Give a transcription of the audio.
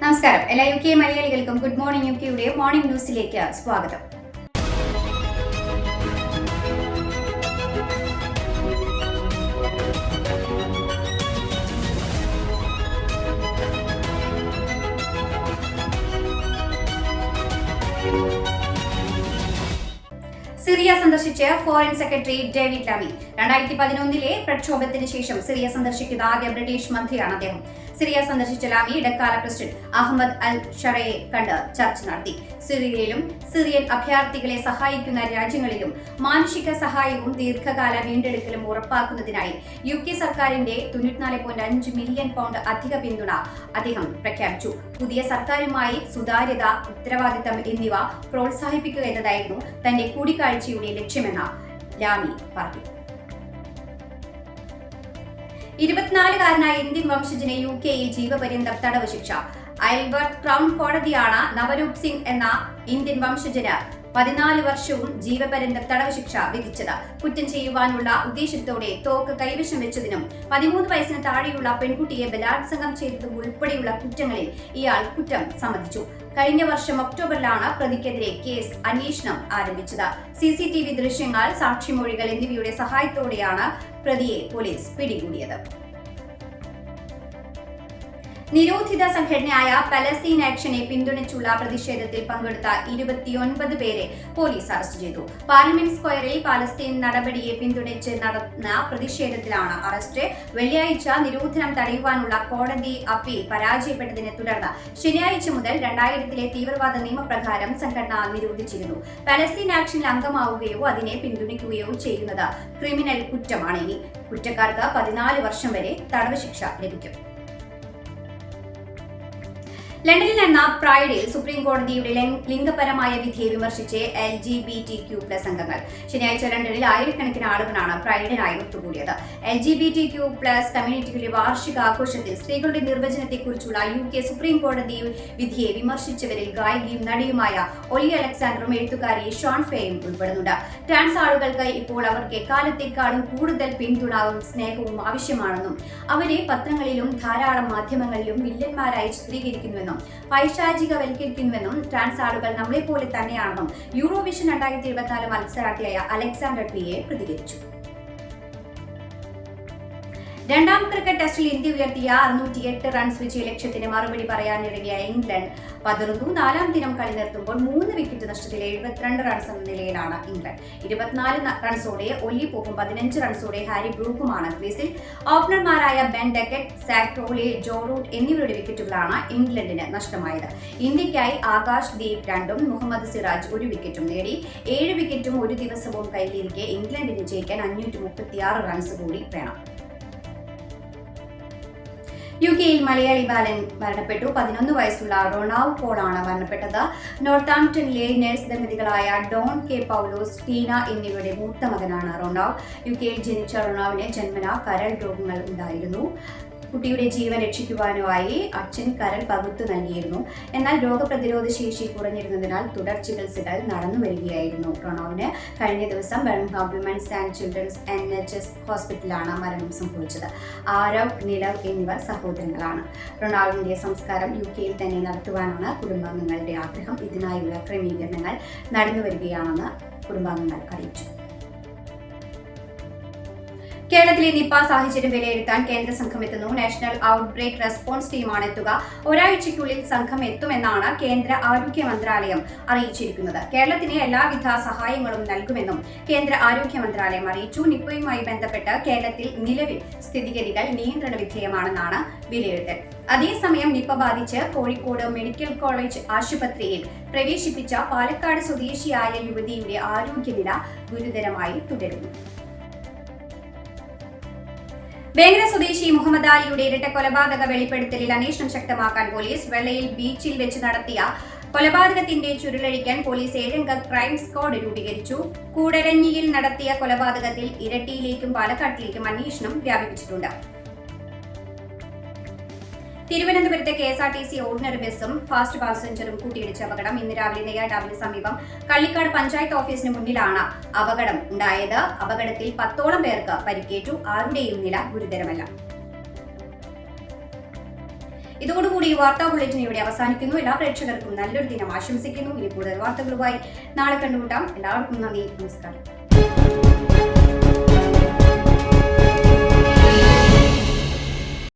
നമസ്കാരം. എല്ലാ UK മലയാളികൾക്കും ഗുഡ് മോർണിംഗ് UKയുടെ മോർണിംഗ് ന്യൂസിലേക്ക് സ്വാഗതം. സിറിയ സന്ദർശിച്ച് ഫോറിൻ സെക്രട്ടറി ഡേവിഡ് ലാമി. 2011 പ്രക്ഷോഭത്തിന് ശേഷം സിറിയ സന്ദർശിക്കുന്ന ആദ്യ ബ്രിട്ടീഷ് മന്ത്രിയാണ് അദ്ദേഹം. സിറിയ സന്ദർശിച്ച ലാമി ഇടക്കാല പ്രസിഡന്റ് അഹമ്മദ് അൽ ഷറയെ കണ്ട് ചർച്ച നടത്തി. സിറിയയിലും സിറിയൻ അഭയാർത്ഥികളെ സഹായിക്കുന്ന രാജ്യങ്ങളിലും മാനുഷിക സഹായവും ദീർഘകാല വീണ്ടെടുക്കലും ഉറപ്പാക്കുന്നതിനായി UK സർക്കാരിന്റെ 94.5 മില്യൺ പൗണ്ട് അധിക പിന്തുണ അദ്ദേഹം പ്രഖ്യാപിച്ചു. പുതിയ സർക്കാരുമായി സുതാര്യത, ഉത്തരവാദിത്തം എന്നിവ പ്രോത്സാഹിപ്പിക്കുക എന്നതായിരുന്നു തന്റെ കൂടിക്കാഴ്ചയുടെ ലക്ഷ്യമെന്ന് ലാമി പറഞ്ഞു. 24-കാരനായ ഇന്ത്യൻ വംശജന് UKയിൽ ജീവപര്യന്തം തടവ് ശിക്ഷ. ഐൽബർട്ട് ക്രൗൺ കോടതിയാണ് നവരൂപ് സിംഗ് എന്ന ഇന്ത്യൻ വംശജന് 14 വർഷവും ജീവപര്യന്തം തടവ് ശിക്ഷ വിധിച്ചത്. കുറ്റം ചെയ്യുവാനുള്ള ഉദ്ദേശത്തോടെ തോക്ക് കൈവശം വെച്ചതിനും 13 വയസ്സിന് താഴെയുള്ള പെൺകുട്ടിയെ ബലാത്സംഗം ചെയ്തതും ഉൾപ്പെടെയുള്ള കുറ്റങ്ങളിൽ ഇയാൾ കുറ്റം സമ്മതിച്ചു. കഴിഞ്ഞ വർഷം ഒക്ടോബറിലാണ് പ്രതിക്കെതിരെ കേസ് അന്വേഷണം ആരംഭിച്ചത്. CCTV ദൃശ്യങ്ങൾ, സാക്ഷിമൊഴികൾ എന്നിവയുടെ സഹായത്തോടെയാണ് പ്രതിയെ പോലീസ് പിടികൂടിയത്. നിരോധിത സംഘടനയായ പലസ്തീൻ ആക്ഷനെ പിന്തുണച്ചുള്ള പ്രതിഷേധത്തിൽ പങ്കെടുത്ത 29 പേരെ പോലീസ് അറസ്റ്റ് ചെയ്തു. പാർലമെന്റ് സ്ക്വയറിൽ പാലസ്തീൻ നടപടിയെ പിന്തുണച്ച് നടന്ന പ്രതിഷേധത്തിലാണ് അറസ്റ്റ്. വെള്ളിയാഴ്ച നിരോധനം തടയുവാനുള്ള കോടതി അപ്പീൽ പരാജയപ്പെട്ടതിനെ തുടർന്ന് ശനിയാഴ്ച മുതൽ 2000-ലെ തീവ്രവാദ നിയമപ്രകാരം സംഘടന നിരോധിച്ചിരുന്നു. പലസ്തീൻ ആക്ഷനിൽ അംഗമാവുകയോ അതിനെ പിന്തുണയ്ക്കുകയോ ചെയ്യുന്നത് ക്രിമിനൽ കുറ്റമാണ്. ഇനി കുറ്റക്കാർക്ക് 14 വർഷം വരെ തടവ് ശിക്ഷ ലഭിക്കും. ലണ്ടനിൽ നടന്ന പ്രൈഡിൽ സുപ്രീം കോടതിയുടെ ലിംഗപരമായ വിധിയെ വിമർശിച്ച് LGBTQ+ അംഗങ്ങൾ. ശനിയാഴ്ച ലണ്ടനിൽ ആയിരക്കണക്കിന് ആളുകളാണ് പ്രൈഡിനായി ഒത്തുകൂടിയത്. LGBTQ+ കമ്മ്യൂണിറ്റിയുടെ വാർഷികാഘോഷത്തിൽ സ്ത്രീകളുടെ നിർവചനത്തെക്കുറിച്ചുള്ള UK സുപ്രീം കോടതി വിധിയെ വിമർശിച്ചവരിൽ ഗായികയും നടിയുമായ ഒലി അലക്സാണ്ടറും എഴുത്തുകാരി ഷോൺ ഫേയും ഉൾപ്പെടുന്നുണ്ട്. ട്രാൻസ് ആളുകൾക്ക് ഇപ്പോൾ അവർക്ക് എക്കാലത്തേക്കാളും കൂടുതൽ പിന്തുണയും സ്നേഹവും ആവശ്യമാണെന്നും അവരെ പത്രങ്ങളിലും ധാരാളം മാധ്യമങ്ങളിലും വില്ലന്മാരായി ചിത്രീകരിക്കുന്നുവെന്നും പൈശാചികവൽക്കരിക്കുന്നുവെന്നും ട്രാൻസ് ആളുകൾ നമ്മളെപ്പോലെ തന്നെയാണെന്നും യൂറോവിഷൻ 2024 മത്സരാർത്ഥിയായ അലക്സാണ്ടർ PA പ്രതികരിച്ചു. രണ്ടാം ക്രിക്കറ്റ് ടെസ്റ്റിൽ ഇന്ത്യ ഉയർത്തിയ 608 റൺസ് വിജയ ലക്ഷ്യത്തിന് മറുപടി പറയാനിറങ്ങിയ ഇംഗ്ലണ്ട് പതറുന്നു. 4-ാം ദിനം കളി നിർത്തുമ്പോൾ 3 വിക്കറ്റ് നഷ്ടത്തിൽ 72 റൺസ് എന്ന നിലയിലാണ് ഇംഗ്ലണ്ട്. 24 റൺസോടെ ഒല്ലി പോപ്പും 15 റൺസോടെ ഹാരി ബ്രൂക്കുമാണ് ക്രീസിൽ. ഓപ്പണർമാരായ Ben Duckett, Zak Crawley, Joe Root എന്നിവരുടെ വിക്കറ്റുകളാണ് ഇംഗ്ലണ്ടിന് നഷ്ടമായത്. ഇന്ത്യയ്ക്കായി ആകാശ് ദീപ് 2ഉം മുഹമ്മദ് സിറാജ് 1 വിക്കറ്റും നേടി. 7 വിക്കറ്റും ഒരു ദിവസവും കയ്യിലിരിക്കെ ഇംഗ്ലണ്ടിന് ജയിക്കാൻ 536 റൺസ് കൂടി വേണം. UKയിൽ മലയാളി ബാലൻ മരണപ്പെട്ടു. 11 വയസ്സുള്ള റൊണാൾഡ് പോളാണ് മരണപ്പെട്ടത്. നോർത്താംപ്ടണിലെ നഴ്സ് ദമ്പതികളായ ഡോൺ കെ പൗലോസ്, ടീന എന്നിവരുടെ മൂത്ത മകനാണ് റൊണാൾഡ്. UKയിൽ ജനിച്ച റൊണാൾഡിന് ജന്മനാ കരൾ രോഗങ്ങൾ ഉണ്ടായിരുന്നു. കുട്ടിയുടെ ജീവൻ രക്ഷിക്കുവാനുമായി അച്ഛൻ കരൾ പകുത്തു നൽകിയിരുന്നു. എന്നാൽ രോഗപ്രതിരോധ ശേഷി കുറഞ്ഞിരുന്നതിനാൽ തുടർ ചികിത്സകൾ നടന്നു വരികയായിരുന്നു. റൊണാൾഡിന് കഴിഞ്ഞ ദിവസം Birmingham women's and children's NHS ഹോസ്പിറ്റലിലാണ് മരണം സംഭവിച്ചത്. ആരവ്, നിലവ് എന്നിവർ സഹോദരങ്ങളാണ്. റൊണാൾഡിന്റെ സംസ്കാരം UKയിൽ തന്നെ നടത്തുവാനാണ് കുടുംബാംഗങ്ങളുടെ ആഗ്രഹം. ഇതിനായുള്ള ക്രമീകരണങ്ങൾ നടന്നുവരികയാണെന്ന് കുടുംബാംഗങ്ങൾ അറിയിച്ചു. കേരളത്തിലെ നിപ സാഹചര്യം വിലയിരുത്താൻ കേന്ദ്ര സംഘം എത്തുന്നു. നാഷണൽ ഔട്ട്ബ്രേക്ക് റെസ്പോൺസ് ടീമാണ് എത്തുക. ഒരാഴ്ചയ്ക്കുള്ളിൽ സംഘം എത്തുമെന്നാണ് കേന്ദ്ര ആരോഗ്യ മന്ത്രാലയം അറിയിച്ചിരിക്കുന്നത്. കേരളത്തിന് എല്ലാവിധ സഹായങ്ങളും നൽകുമെന്നും കേന്ദ്ര ആരോഗ്യ മന്ത്രാലയം അറിയിച്ചു. നിപയുമായി ബന്ധപ്പെട്ട് കേരളത്തിൽ നിലവിൽ സ്ഥിതിഗതികൾ നിയന്ത്രണ വിധേയമാണെന്നാണ് വിലയിരുത്തൽ. അതേസമയം നിപ ബാധിച്ച് കോഴിക്കോട് മെഡിക്കൽ കോളേജ് ആശുപത്രിയിൽ പ്രവേശിപ്പിച്ച പാലക്കാട് സ്വദേശിയായ യുവതിയുടെ ആരോഗ്യനില ഗുരുതരമായി തുടരുന്നു. വേങ്ങര സ്വദേശി മുഹമ്മദ് അലിയുടെ ഇരട്ട കൊലപാതക വെളിപ്പെടുത്തലിൽ അന്വേഷണം ശക്തമാക്കാൻ പോലീസ്. വെള്ളയിൽ ബീച്ചിൽ വെച്ച് നടത്തിയ കൊലപാതകത്തിന്റെ ചുരുളഴിക്കാൻ പോലീസ് 7-അംഗ ക്രൈം സ്ക്വാഡ് രൂപീകരിച്ചു. കൂടരഞ്ഞിയിൽ നടത്തിയ കൊലപാതകത്തിൽ ഇരട്ടിയിലേക്കും പാലക്കാട്ടിലേക്കും അന്വേഷണം വ്യാപിപ്പിച്ചിട്ടുണ്ട്. തിരുവനന്തപുരത്തെ KSRTC ഓർഡിനറി ബസും ഫാസ്റ്റ് പാസഞ്ചറും കൂട്ടിയിടിച്ച അപകടം. ഇന്ന് രാവിലെ നെയ്യാർഡാമിന് സമീപം കള്ളിക്കാട് പഞ്ചായത്ത് ഓഫീസിന് മുന്നിലാണ് അപകടം ഉണ്ടായത്. അപകടത്തിൽ 10ഓളം പേർക്ക് പരിക്കേറ്റു. ആരുടെയും നില ഗുരുതരമല്ല. ഇതോടുകൂടി ഈ വാർത്താ ബുള്ളറ്റിൻ ഇവിടെ അവസാനിക്കുന്നു. എല്ലാ പ്രേക്ഷകർക്കും നല്ലൊരു ദിനം ആശംസിക്കുന്നു. ഇനി കൂടുതൽ വാർത്തകളുമായി നാളെ കണ്ടുമുട്ടാം. എല്ലാവർക്കും നന്ദി, നമസ്കാരം.